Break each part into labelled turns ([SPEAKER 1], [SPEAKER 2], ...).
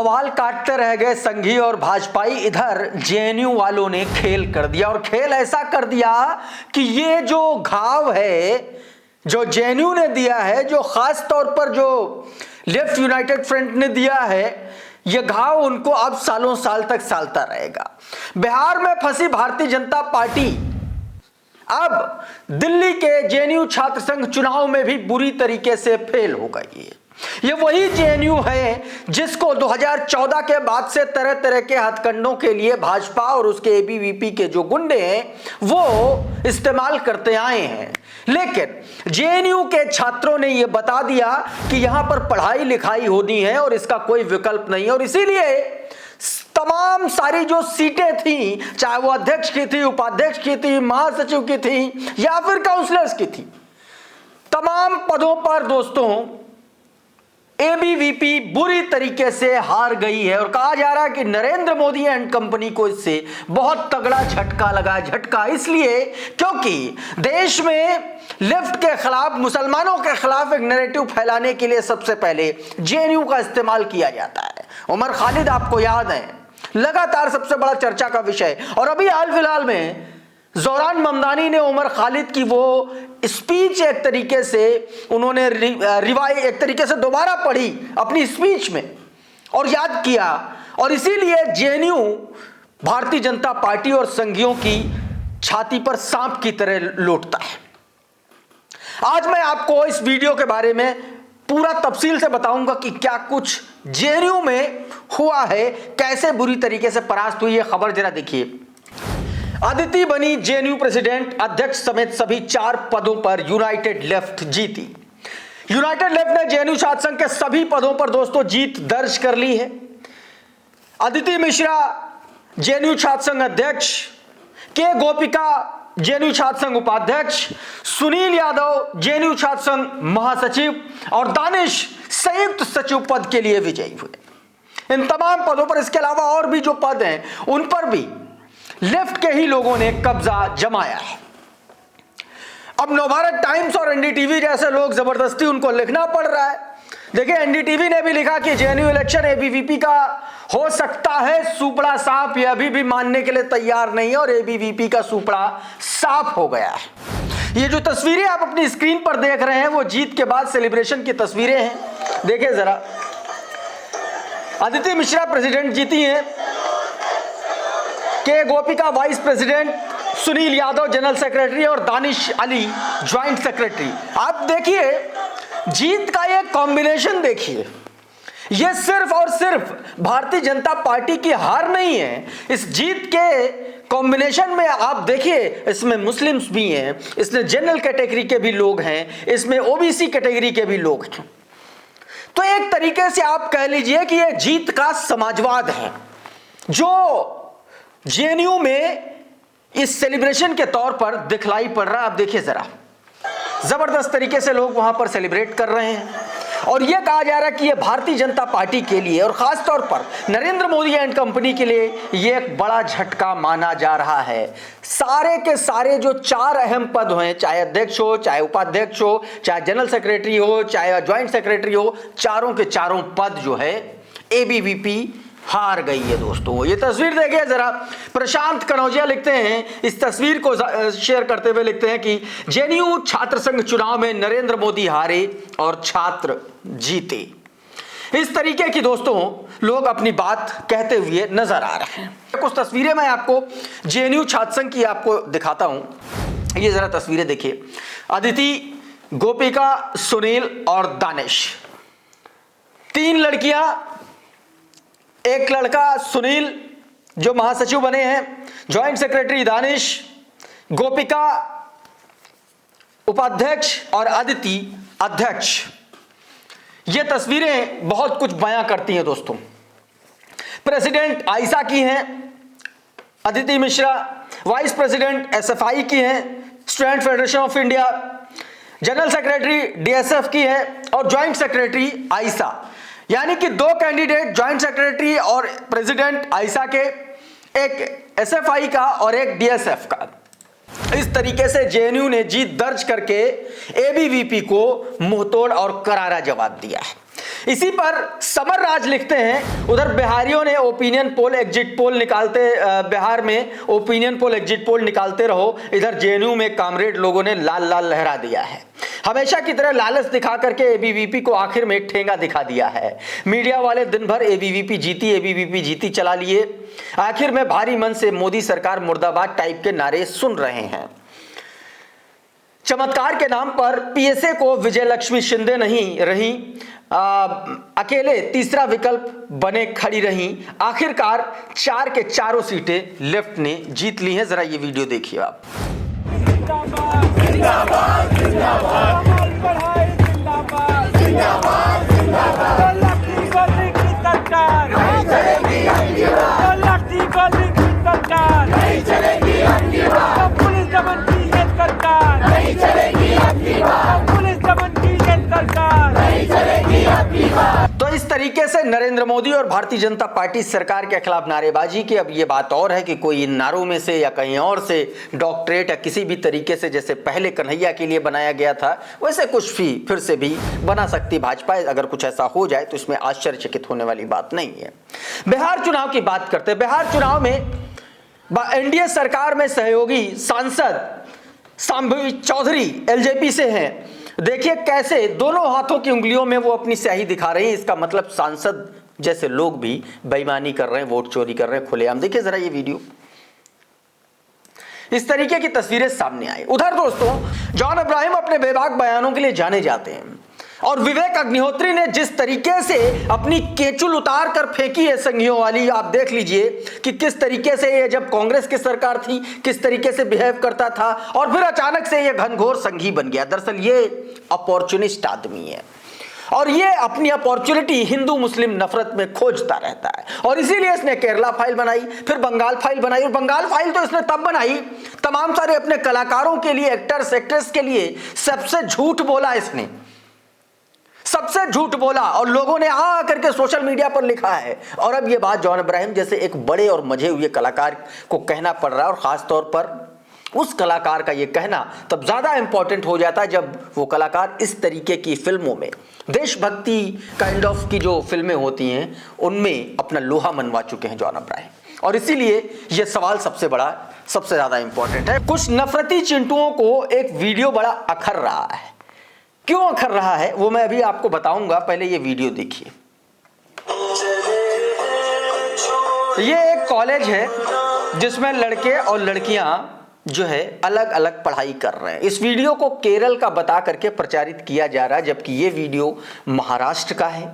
[SPEAKER 1] बवाल काटते रह गए संघी और भाजपाई, इधर जेएनयू वालों ने खेल कर दिया। और खेल ऐसा कर दिया कि ये जो घाव है जो जेएनयू ने दिया है, जो खास तौर पर जो लेफ्ट यूनाइटेड फ्रंट ने दिया है, यह घाव उनको अब सालों साल तक सालता रहेगा। बिहार में फंसी भारतीय जनता पार्टी अब दिल्ली के जेएनयू छात्र संघ चुनाव में भी बुरी तरीके से फेल हो गई है। ये वही जेएनयू है जिसको 2014 के बाद से तरह तरह के हथकंडों के लिए भाजपा और उसके एबीवीपी के जो गुंडे हैं वो इस्तेमाल करते आए हैं। लेकिन जेएनयू के छात्रों ने यह बता दिया कि यहां पर पढ़ाई लिखाई होनी है और इसका कोई विकल्प नहीं है, और इसीलिए तमाम सारी जो सीटें थी, चाहे वो अध्यक्ष की थी, उपाध्यक्ष की थी, महासचिव की थी या फिर काउंसलर्स की थी, तमाम पदों पर दोस्तों एबीवीपी बुरी तरीके से हार गई है। और कहा जा रहा है कि नरेंद्र मोदी एंड कंपनी को इससे बहुत तगड़ा झटका लगा। झटका इसलिए क्योंकि देश में लेफ्ट के खिलाफ, मुसलमानों के खिलाफ एक नैरेटिव फैलाने के लिए सबसे पहले जेएनयू का इस्तेमाल किया जाता है। उमर खालिद आपको याद है, लगातार सबसे बड़ा चर्चा का विषय। और अभी हाल फिलहाल में ज़ोरान ममदानी ने उमर खालिद की वो स्पीच एक तरीके से उन्होंने एक तरीके से दोबारा पढ़ी अपनी स्पीच में और याद किया, और इसीलिए जेएनयू भारतीय जनता पार्टी और संघियों की छाती पर सांप की तरह लौटता है। आज मैं आपको इस वीडियो के बारे में पूरा तफसील से बताऊंगा कि क्या कुछ जेएनयू में हुआ है, कैसे बुरी तरीके से परास्त हुई है। खबर जरा देखिए। अदिति बनी जेएनयू प्रेसिडेंट, अध्यक्ष समेत सभी 4 पदों पर यूनाइटेड लेफ्ट जीती। यूनाइटेड लेफ्ट ने जेएनयू छात्र संघ के सभी पदों पर दोस्तों जीत दर्ज कर ली है। अदिति मिश्रा जेएनयू छात्र संघ अध्यक्ष, के गोपिका जेएनयू छात्र संघ उपाध्यक्ष, सुनील यादव जेएनयू छात्र संघ महासचिव और दानिश संयुक्त सचिव पद के लिए विजयी हुए। इन तमाम पदों पर इसके अलावा और भी जो पद हैं उन पर भी लेफ्ट के ही लोगों ने कब्जा जमाया है। अब नवभारत टाइम्स और एनडीटीवी जैसे लोग जबरदस्ती उनको लिखना पड़ रहा है। देखिए, एनडीटीवी ने भी लिखा कि जेएनयू इलेक्शन एबीवीपी का हो सकता है सुपड़ा साफ, यह अभी भी मानने के लिए तैयार नहीं है और एबीवीपी का सुपड़ा साफ हो गया है। ये जो तस्वीरें आप अपनी स्क्रीन पर देख रहे हैं वो जीत के बाद सेलिब्रेशन की तस्वीरें हैं। देखिए जरा, अदिति मिश्रा प्रेसिडेंट जीती हैं, के गोपिका vice president, Sunil Yadav general secretary और दानिश अली ज्वाइंट सेक्रेटरी। आप देखिए जीत का ये कॉम्बिनेशन देखिए, ये सिर्फ और सिर्फ भारतीय जनता पार्टी की हार नहीं है। इस जीत के कॉम्बिनेशन में आप देखिए, इसमें मुस्लिम्स भी हैं, इसमें जनरल कैटेगरी के भी लोग हैं, इसमें ओबीसी कैटेगरी के भी लोग हैं। तो एक तरीके से आप कह लीजिए कि ये जीत का समाजवाद है जो जेएनयू में इस सेलिब्रेशन के तौर पर दिखलाई पड़ रहा है। आप देखिए जरा, जबरदस्त तरीके से लोग वहां पर सेलिब्रेट कर रहे हैं और यह कहा जा रहा है कि यह भारतीय जनता पार्टी के लिए और खास तौर पर नरेंद्र मोदी एंड कंपनी के लिए यह एक बड़ा झटका माना जा रहा है। सारे के सारे जो 4 अहम पद हैं, चाहे अध्यक्ष हो, चाहे उपाध्यक्ष हो, चाहे जनरल सेक्रेटरी हो, चाहे ज्वाइंट सेक्रेटरी हो, चारों के चारों पद जो है एबीवीपी हार गई है दोस्तों। ये तस्वीर देखिए जरा, प्रशांत कनौजिया लिखते हैं, इस तस्वीर को शेयर करते हुए लिखते हैं कि जेएनयू छात्र संघ चुनाव में नरेंद्र मोदी हारे और छात्र जीते। इस तरीके की दोस्तों लोग अपनी बात कहते हुए नजर आ रहे हैं। कुछ तस्वीरें मैं आपको जेएनयू छात्र संघ की आपको दिखाता हूं। ये जरा तस्वीरें देखिए, अदिति, गोपिका, सुनील और दानिश, 3 लड़कियां, एक लड़का सुनील जो महासचिव बने हैं, ज्वाइंट सेक्रेटरी दानिश, गोपिका उपाध्यक्ष और अदिति अध्यक्ष। ये तस्वीरें बहुत कुछ बयां करती हैं दोस्तों। प्रेसिडेंट आयशा की हैं Aditi Mishra, vice president SFI की हैं student federation of India, general secretary DSF की है और ज्वाइंट सेक्रेटरी आयशा। यानी कि 2 कैंडिडेट ज्वाइंट सेक्रेटरी और प्रेसिडेंट आयशा के, एक एसएफआई का और एक डीएसएफ का। इस तरीके से जेएनयू ने जीत दर्ज करके एबीवीपी को मुंहतोड़ और करारा जवाब दिया है। इसी पर समर राज लिखते हैं, उधर बिहारियों ने ओपिनियन पोल एग्जिट पोल निकालते, बिहार में ओपिनियन पोल एग्जिट पोल निकालते रहो, इधर जेएनयू में कामरेड लोगों ने लाल लाल लहरा दिया है। हमेशा की तरह लालच दिखा करके एबीवीपी को आखिर में एक ठेंगा दिखा दिया है। मीडिया वाले दिन भर एबीवीपी जीती चला लिए, आखिर में भारी मन से मोदी सरकार मुर्दाबाद टाइप के नारे सुन रहे हैं। चमत्कार के नाम पर पीएसए को विजयलक्ष्मी शिंदे नहीं रही, अकेले तीसरा विकल्प बने खड़ी रही। आखिरकार 4 के चारों सीटें लेफ्ट ने जीत ली हैं। जरा ये वीडियो देखिए आप। तो इस तरीके से नरेंद्र मोदी और भारतीय जनता पार्टी सरकार के खिलाफ नारेबाजी की। अब ये बात और है कि कोई इन नारों में से या कहीं और से डॉक्टरेट या किसी भी तरीके से, जैसे पहले कन्हैया के लिए बनाया गया था, वैसे कुछ भी फिर से भी बना सकती भाजपा। अगर कुछ ऐसा हो जाए तो इसमें आश्चर्यचकित होने वाली बात नहीं है। बिहार चुनाव की बात करते हैं। बिहार चुनाव में एनडीए सरकार में सहयोगी सांसद सांबी चौधरी एलजेपी से हैं। देखिए कैसे दोनों हाथों की उंगलियों में वो अपनी स्याही दिखा रहे हैं। इसका मतलब सांसद जैसे लोग भी बेईमानी कर रहे हैं, वोट चोरी कर रहे हैं खुलेआम। देखिए जरा ये वीडियो, इस तरीके की तस्वीरें सामने आई। उधर दोस्तों जॉन इब्राहिम अपने बेबाक बयानों के लिए जाने जाते हैं, और विवेक अग्निहोत्री ने जिस तरीके से अपनी केचुल उतार कर फेंकी है संघियों वाली, आप देख लीजिए कि किस तरीके से ये जब कांग्रेस की सरकार थी किस तरीके से बिहेव करता था, और फिर अचानक से ये घनघोर संघी बन गया। दरअसल ये अपॉर्चुनिस्ट आदमी है, और ये अपनी अपॉर्चुनिटी हिंदू मुस्लिम नफरत में खोजता रहता है। और इसीलिए इसने केरला फाइल बनाई, फिर बंगाल फाइल बनाई, और बंगाल फाइल तो इसने तब बनाई तमाम सारे अपने कलाकारों के लिए, एक्टर्स एक्ट्रेस के लिए सबसे झूठ बोला इसने, सबसे झूठ बोला, और लोगों ने आ करके सोशल मीडिया पर लिखा है। और अब ये बात जॉन इब्राहिम जैसे एक बड़े और मजे हुए कलाकार को कहना पड़ रहा है, और खास तौर पर उस कलाकार का ये कहना तब ज्यादा इंपॉर्टेंट हो जाता है जब वो कलाकार इस तरीके की फिल्मों में, देशभक्ति काइंड ऑफ की जो फिल्में होती हैं उनमें अपना लोहा मनवा चुके हैं जॉन इब्राहिम। और इसीलिए ये सवाल सबसे ज्यादा इंपॉर्टेंट है। कुछ नफरती चिंटुओं को एक वीडियो बड़ा अखर रहा है। क्यों अखर रहा है वो मैं अभी आपको बताऊंगा, पहले ये वीडियो देखिए। ये एक कॉलेज है जिसमें लड़के और लड़कियां जो है अलग अलग पढ़ाई कर रहे हैं। इस वीडियो को केरल का बता करके प्रचारित किया जा रहा है, जबकि ये वीडियो महाराष्ट्र का है।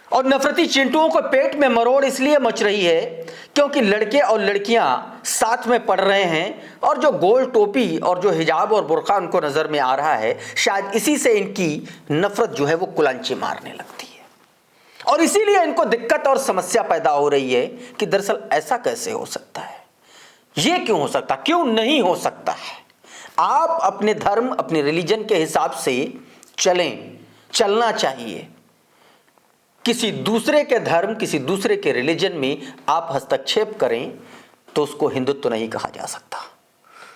[SPEAKER 1] और नफरती चिंटुओं को पेट में मरोड़ इसलिए मच रही है क्योंकि लड़के और लड़कियां साथ में पढ़ रहे हैं, और जो गोल टोपी और जो हिजाब और बुर्का उनको नजर में आ रहा है, शायद इसी से इनकी नफरत जो है वो कुलांची मारने लगती है। और इसीलिए इनको दिक्कत और समस्या पैदा हो रही है कि दरअसल ऐसा कैसे हो सकता है, ये क्यों हो सकता, क्यों नहीं हो सकता है। आप अपने धर्म अपने रिलीजन के हिसाब से चलना चाहिए। किसी दूसरे के धर्म किसी दूसरे के रिलीजन में आप हस्तक्षेप करें तो उसको हिंदुत्व नहीं कहा जा सकता।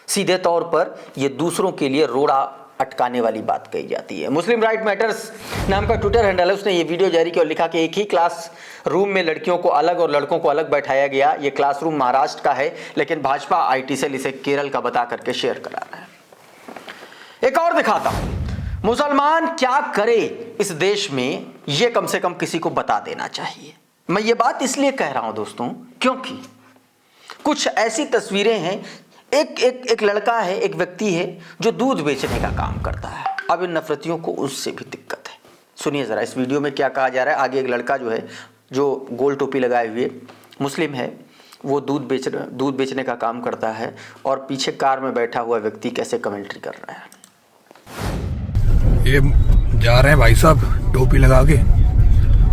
[SPEAKER 1] सीधे तौर पर यह दूसरों के लिए रोड़ा अटकाने वाली बात कही जाती है। मुस्लिम राइट मैटर्स नाम का ट्विटर हैंडल है, उसने ये वीडियो जारी किया और लिखा कि एक ही क्लास रूम में लड़कियों को अलग और लड़कों को अलग बैठाया गया। ये क्लासरूम महाराष्ट्र का है, लेकिन भाजपा आईटी सेल इसे केरल का बता करके शेयर करा रहा है। एक और दिखाता हूं, मुसलमान क्या करे इस देश में, यह कम से कम किसी को बता देना चाहिए। मैं ये बात इसलिए कह रहा हूं दोस्तों क्योंकि कुछ ऐसी तस्वीरें हैं। एक लड़का है, एक व्यक्ति है जो दूध बेचने का काम करता है। अब इन नफरतियों को उससे भी दिक्कत है। सुनिए जरा इस वीडियो में क्या कहा जा रहा है। आगे एक लड़का जो है, जो गोल टोपी लगाए हुए मुस्लिम है, वो दूध बेचने का काम करता है, और पीछे कार में बैठा हुआ व्यक्ति कैसे कमेंट्री कर रहा है।
[SPEAKER 2] ये जा रहे हैं भाई साहब टोपी लगा के,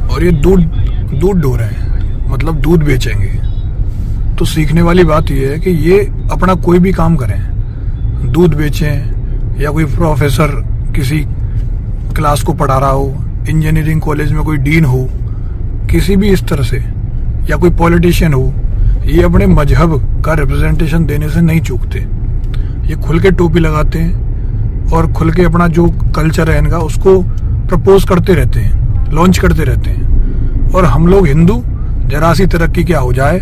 [SPEAKER 2] और ये दूध ढो रहे हैं, मतलब दूध बेचेंगे। तो सीखने वाली बात ये है कि ये अपना कोई भी काम करें, दूध बेचें, या कोई प्रोफेसर किसी क्लास को पढ़ा रहा हो, इंजीनियरिंग कॉलेज में कोई डीन हो, किसी भी इस तरह से, या कोई पॉलिटिशियन हो, ये अपने मजहब का रिप्रेजेंटेशन देने से नहीं चूकते। ये खुल के टोपी लगाते हैं और खुल के अपना जो कल्चर है इनका उसको प्रपोज करते रहते हैं। लॉन्च करते रहते हैं। और हम लोग हिंदू जरा सी तरक्की क्या हो जाए,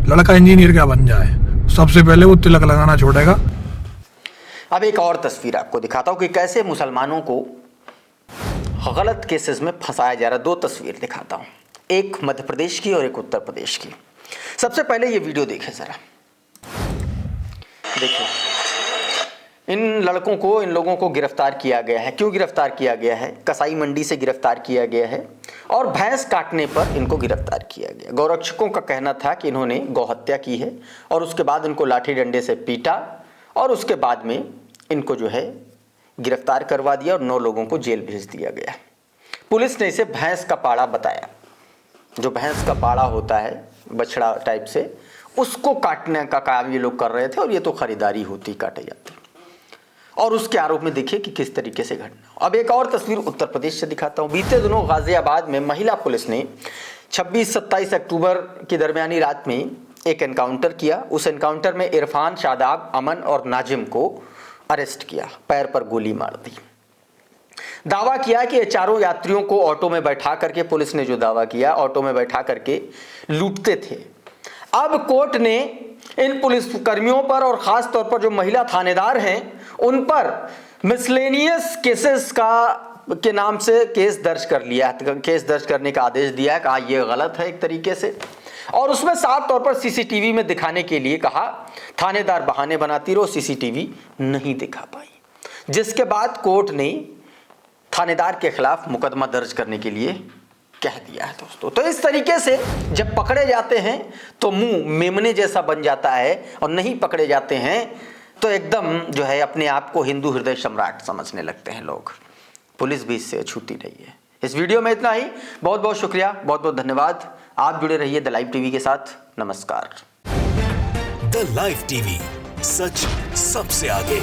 [SPEAKER 2] लड़का इंजीनियर क्या बन जाए, सबसे पहले वो तिलक लगाना छोड़ेगा।
[SPEAKER 1] अब एक और तस्वीर आपको दिखाता हूं कि कैसे मुसलमानों को गलत केसेस में फंसाया जा रहा है। दो तस्वीर दिखाता हूं, एक मध्य प्रदेश की और एक उत्तर प्रदेश की। सबसे पहले ये वीडियो देखें जरा, देखिए इन लड़कों को, इन लोगों को गिरफ्तार किया गया है। क्यों गिरफ्तार किया गया है? कसाई मंडी से गिरफ्तार किया गया है और भैंस काटने पर इनको गिरफ्तार किया गया। गौरक्षकों का कहना था कि इन्होंने गौहत्या की है और उसके बाद इनको लाठी डंडे से पीटा और उसके बाद में इनको जो है गिरफ्तार करवा दिया और 9 लोगों को जेल भेज दिया गया। पुलिस ने इसे भैंस का पाड़ा बताया। जो भैंस का पाड़ा होता है बछड़ा टाइप से, उसको काटने का काम ये लोग कर रहे थे और ये तो खरीदारी होती, काटे जाते। और उसके आरोप में देखिए कि किस तरीके से घटना। अब एक और तस्वीर उत्तर प्रदेश से दिखाता हूं। बीते दिनों गाजियाबाद में महिला पुलिस ने 26-27 अक्टूबर की दरमियानी रात में एक एनकाउंटर किया। उस एनकाउंटर में इरफान, शादाब, अमन और नाजिम को अरेस्ट किया, पैर पर गोली मार दी। दावा किया कि ये चारों यात्रियों को ऑटो में बैठा करके, पुलिस ने जो दावा किया, ऑटो में बैठा करके लूटते थे। अब कोर्ट ने इन पुलिस कर्मियों पर और खास तौर पर जो महिला थानेदार हैं उन पर मिसलेनियस केसेस के नाम से केस दर्ज कर लिया। केस दर्ज करने का आदेश दिया, कहा यह गलत है एक तरीके से, और उसमें साफ तौर पर सीसीटीवी में दिखाने के लिए कहा। थानेदार बहाने बनाती रहो, सीसीटीवी नहीं दिखा पाई, जिसके बाद कोर्ट ने थानेदार के खिलाफ मुकदमा दर्ज करने के लिए कह दिया है दोस्तों। तो इस तरीके से जब पकड़े जाते हैं तो मुंह मेमने जैसा बन जाता है और नहीं पकड़े जाते हैं तो एकदम जो है अपने आप को हिंदू हृदय सम्राट समझने लगते हैं लोग। पुलिस भी इससे अछूती नहीं है। इस वीडियो में इतना ही। बहुत बहुत शुक्रिया, बहुत बहुत धन्यवाद। आप जुड़े रहिए द लाइव टीवी के साथ। नमस्कार।
[SPEAKER 3] द लाइव टीवी, सच सबसे आगे।